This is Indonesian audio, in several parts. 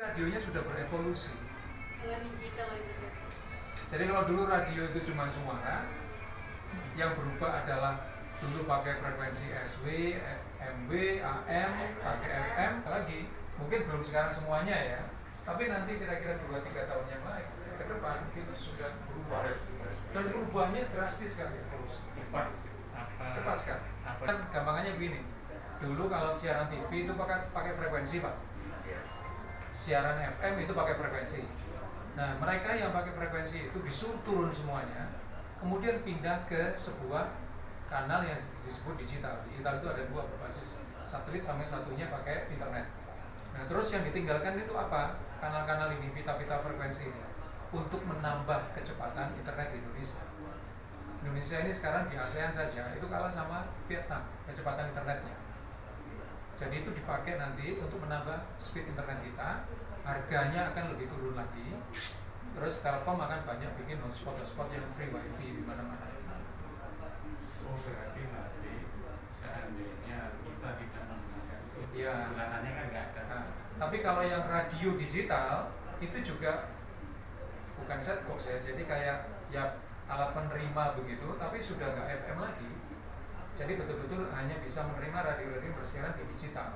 Radionya sudah berevolusi. Dengan digital itu. Jadi kalau dulu radio itu cuma suara, yang berubah adalah dulu pakai frekuensi SW, MW, AM, pakai FM lagi. Mungkin belum sekarang semuanya ya, tapi nanti kira-kira 2-3 tahun yang lain ke depan itu sudah berubah. Dan berubahnya drastis sekali evolusi. Cepat sekali. Dan gampangannya begini. Dulu kalau siaran TV itu pakai frekuensi, Pak. Siaran FM itu pakai frekuensi. Nah, mereka yang pakai frekuensi itu disuruh turun semuanya, kemudian pindah ke sebuah kanal yang disebut digital. Digital itu ada dua, berbasis satelit sampai satunya pakai internet. Nah, terus yang ditinggalkan itu apa? Kanal-kanal ini, pita-pita frekuensi ini, untuk menambah kecepatan internet di Indonesia. Indonesia ini sekarang di ASEAN saja itu kalah sama Vietnam kecepatan internetnya. Jadi itu dipakai nanti untuk menambah speed internet kita, harganya akan lebih turun lagi. Terus Telkom akan banyak bikin hotspot yang free wifi di mana-mana. Oh, berarti nanti seandainya kita tidak menggunakan itu, Ya. penggunaannya kan nggak ada. Nah, tapi kalau yang radio digital itu juga bukan set box ya, jadi kayak ya alat penerima begitu, tapi sudah nggak FM lagi. Jadi betul-betul hanya bisa menerima radio-radio bersiaran di digital.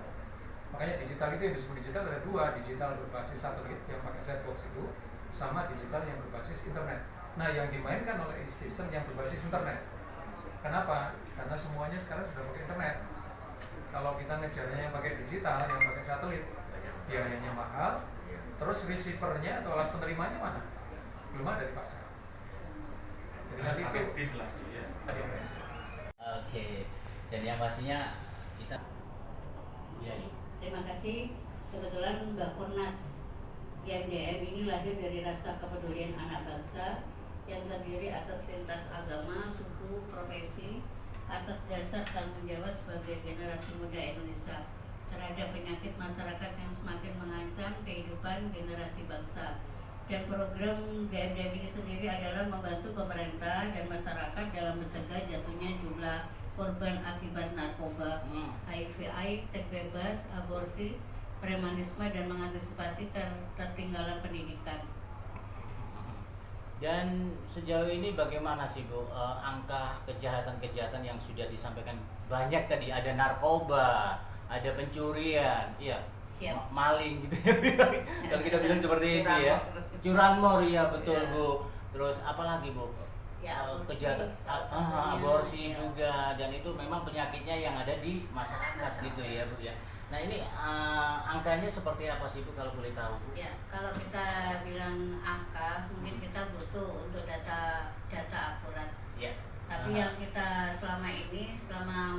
Makanya digital itu yang disebut digital ada dua, digital berbasis satelit yang pakai set box itu, sama digital yang berbasis internet. Nah, yang dimainkan oleh station yang berbasis internet. Kenapa? Karena semuanya sekarang sudah pakai internet. Kalau kita ngejarnya yang pakai digital, yang pakai satelit, biayanya mahal. Terus receivernya atau alat penerimanya mana? Belum ada di pasar. Jadi nanti itu Bis lagi ya. Oke, dan yang pastinya kita Terima kasih. Kebetulan Mbak Purnas GMDM ini lahir dari rasa kepedulian anak bangsa yang terdiri atas lintas agama, suku, profesi, atas dasar tanggung jawab sebagai generasi muda Indonesia terhadap penyakit masyarakat yang semakin mengancam kehidupan generasi bangsa. Dan program GMDM ini sendiri adalah membantu pemerintah dan masyarakat dalam mencegah jatuhnya jumlah korban akibat narkoba, HIV/AIDS, seks bebas, aborsi, premanisme, dan mengantisipasi ketertinggalan pendidikan. dan sejauh ini bagaimana sih Bu angka kejahatan-kejahatan yang sudah disampaikan? Banyak tadi, ada narkoba, ada pencurian, iya, Siap. maling gitu ya. Kalau kita bilang seperti itu ya, curanmor ya betul Ya. Bu. Terus apa lagi Bu? Ya, aborsi, Kejahatan, salah satunya. aborsi Ya. juga, dan itu memang penyakitnya yang ada di masyarakat gitu ya Bu ya. Nah ini angkanya seperti apa sih Bu kalau boleh tahu Bu? Ya, kalau kita bilang angka, mungkin kita butuh untuk data akurat. Ya. Tapi yang kita selama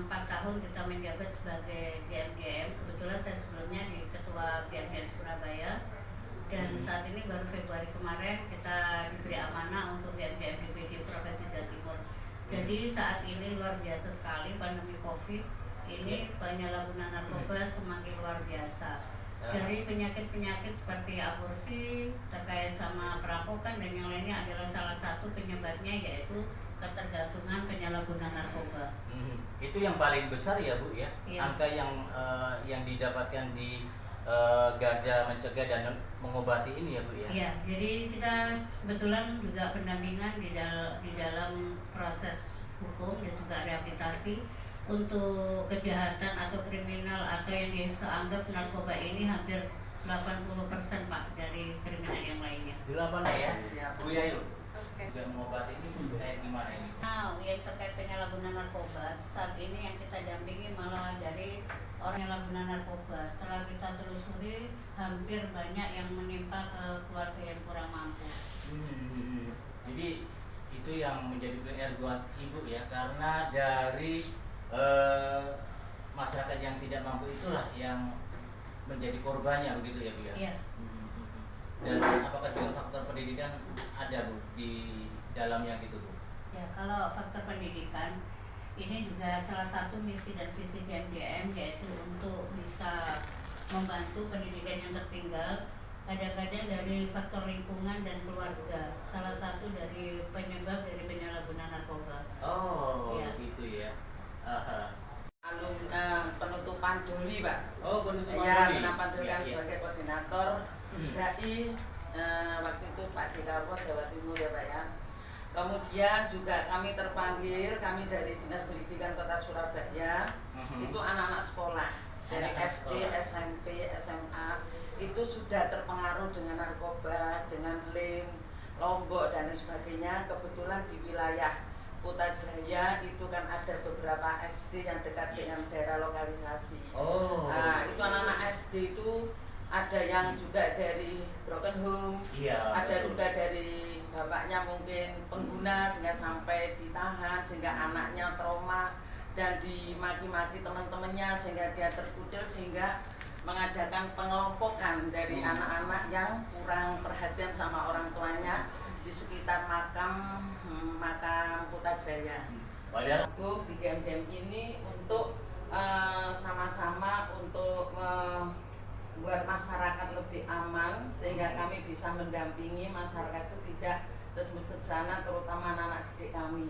4 tahun kita menjabat sebagai GMDM, kebetulan saya sebelumnya di Ketua GMDM Surabaya, dan saat ini baru Februari kemarin kita diberi amanah untuk GMDM DPD Provinsi Jawa Timur. Jadi saat ini luar biasa sekali pandemi COVID ini, penyalahgunaan narkoba semakin luar biasa. Dari penyakit-penyakit seperti aborsi, terkait sama perampokan dan yang lainnya adalah salah satu penyebabnya yaitu ketergantungan penyalahgunaan narkoba. Itu yang paling besar ya Bu ya, Iya. angka yang didapatkan di garda mencegah dan mengobati ini ya Bu ya. Iya, jadi kita kebetulan juga pendampingan di dalam proses hukum dan juga rehabilitasi untuk kejahatan atau kriminal atau yang dianggap narkoba ini hampir 80% Pak dari kriminal yang lainnya. 8 ya, Bu Yayu. Juga mengobati ini kayak gimana ini? Nah, yang terkait penyalahgunaan narkoba, saat ini yang kita dampingi malah dari orang yang penyalahgunaan narkoba. Setelah kita telusuri, hampir banyak yang menimpa ke keluarga yang kurang mampu. Jadi itu yang menjadi PR buat Ibu ya, karena dari masyarakat yang tidak mampu itulah yang menjadi korbannya begitu ya Bu ya? Iya. Dan apakah juga faktor pendidikan ada Bu di dalamnya gitu Bu? Ya, kalau faktor pendidikan ini juga salah satu misi dan visi GMDM, yaitu untuk bisa membantu pendidikan yang tertinggal. Kadang-kadang dari faktor lingkungan dan keluarga, salah satu dari penyebab dari penyalahgunaan narkoba. Oh, Iya. gitu ya. Penutupan Doli Pak. Oh, penutupan Ya, Doli. penutupan Doli Iya, kan iya. sebagai koordinator DAI waktu itu Pak Dekarwo Jawa Timur ya Pak ya. Kemudian juga kami terpanggil, kami dari Dinas Pendidikan Kota Surabaya, itu anak-anak sekolah dari Anak-anak SD, sekolah. SMP, SMA itu sudah terpengaruh dengan narkoba, dengan lem, lombok dan lain sebagainya. Kebetulan di wilayah Putrajaya itu kan ada beberapa SD yang dekat dengan daerah lokalisasi. Oh. Nah, itu anak-anak SD itu ada yang juga dari broken home, Iya. ada betul. juga dari bapaknya mungkin pengguna sehingga sampai ditahan sehingga anaknya trauma dan dimaki-maki teman-temannya sehingga dia terkucil sehingga mengadakan pengelompokan dari anak-anak yang kurang perhatian sama orang tuanya di sekitar makam Putrajaya. Padahal Aku di GMDM ini untuk sama-sama untuk buat masyarakat lebih aman sehingga kami bisa mendampingi masyarakat itu tidak terus ke sana terutama anak-anak didik kami.